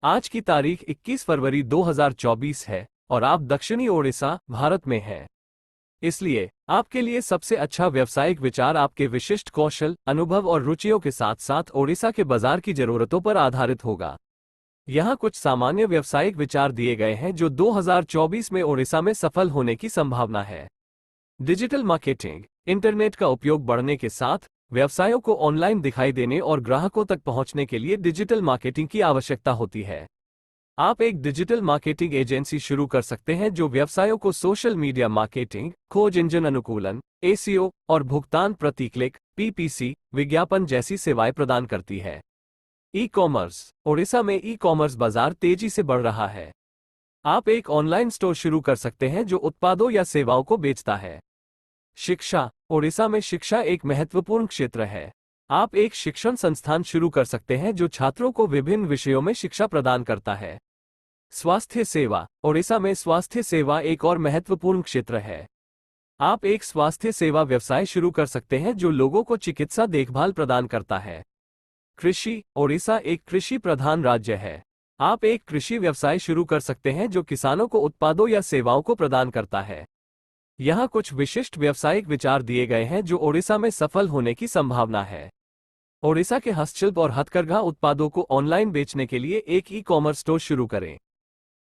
आज की तारीख 21 फरवरी 2024 है और आप दक्षिणी ओडिशा, भारत में हैं। इसलिए आपके लिए सबसे अच्छा व्यावसायिक विचार आपके विशिष्ट कौशल, अनुभव और रुचियों के साथ साथ ओडिशा के बाजार की जरूरतों पर आधारित होगा। यहाँ कुछ सामान्य व्यावसायिक विचार दिए गए हैं जो 2024 में ओडिशा में सफल होने की संभावना है। Digital marketing. इंटरनेट का उपयोग बढ़ने के साथ व्यवसायों को ऑनलाइन दिखाई देने और ग्राहकों तक पहुंचने के लिए डिजिटल मार्केटिंग की आवश्यकता होती है। आप एक डिजिटल मार्केटिंग एजेंसी शुरू कर सकते हैं जो व्यवसायों को सोशल मीडिया मार्केटिंग, खोज इंजन अनुकूलन, एसीओ और भुगतान प्रति क्लिक (पीपीसी) विज्ञापन जैसी सेवाएं प्रदान करती है। E commerce. ओडिशा में ई कॉमर्स बाजार तेजी से बढ़ रहा है। आप एक ऑनलाइन स्टोर शुरू कर सकते हैं जो उत्पादों या सेवाओं को बेचता है। शिक्षा। ओडिशा में शिक्षा एक महत्वपूर्ण क्षेत्र है। आप एक शिक्षण संस्थान शुरू कर सकते हैं जो छात्रों को विभिन्न विषयों में शिक्षा प्रदान करता है। स्वास्थ्य सेवा। ओडिशा में स्वास्थ्य सेवा एक और महत्वपूर्ण क्षेत्र है। आप एक स्वास्थ्य सेवा व्यवसाय शुरू कर सकते हैं जो लोगों को चिकित्सा देखभाल प्रदान करता है। कृषि। ओडिशा एक कृषि प्रधान राज्य है। आप एक कृषि व्यवसाय शुरू कर सकते हैं जो किसानों को उत्पादों या सेवाओं को प्रदान करता है। यहाँ कुछ विशिष्ट व्यावसायिक विचार दिए गए हैं जो ओडिशा में सफल होने की संभावना है। ओडिशा के हस्तशिल्प और हथकरघा उत्पादों को ऑनलाइन बेचने के लिए एक ई कॉमर्स स्टोर शुरू करें।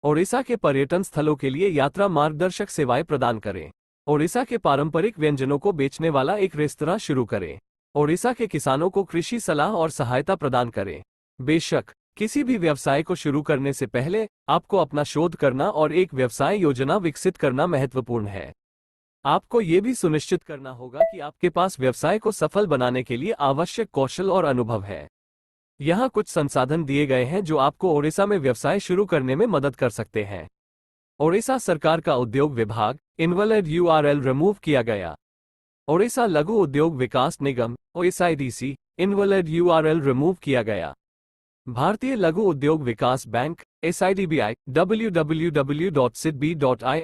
ओडिशा के पर्यटन स्थलों के लिए यात्रा मार्गदर्शक सेवाएं प्रदान करें। ओडिशा के पारंपरिक व्यंजनों को बेचने वाला एक रेस्तरां शुरू करें। ओडिशा के किसानों को कृषि सलाह और सहायता प्रदान करें। बेशक, किसी भी व्यवसाय को शुरू करने से पहले आपको अपना शोध करना और एक व्यवसाय योजना विकसित करना महत्वपूर्ण है। आपको ये भी सुनिश्चित करना होगा कि आपके पास व्यवसाय को सफल बनाने के लिए आवश्यक कौशल और अनुभव है। यहाँ कुछ संसाधन दिए गए हैं जो आपको ओडिशा में व्यवसाय शुरू करने में मदद कर सकते हैं। ओडिशा सरकार का उद्योग विभाग इनवैलिड यूआरएल रिमूव किया गया। ओडिशा लघु उद्योग विकास निगम ओएसआईडीसी इनवैलिड यूआरएल रिमूव किया गया। भारतीय लघु उद्योग विकास बैंक एसआईडीबीआई www.sidbi.in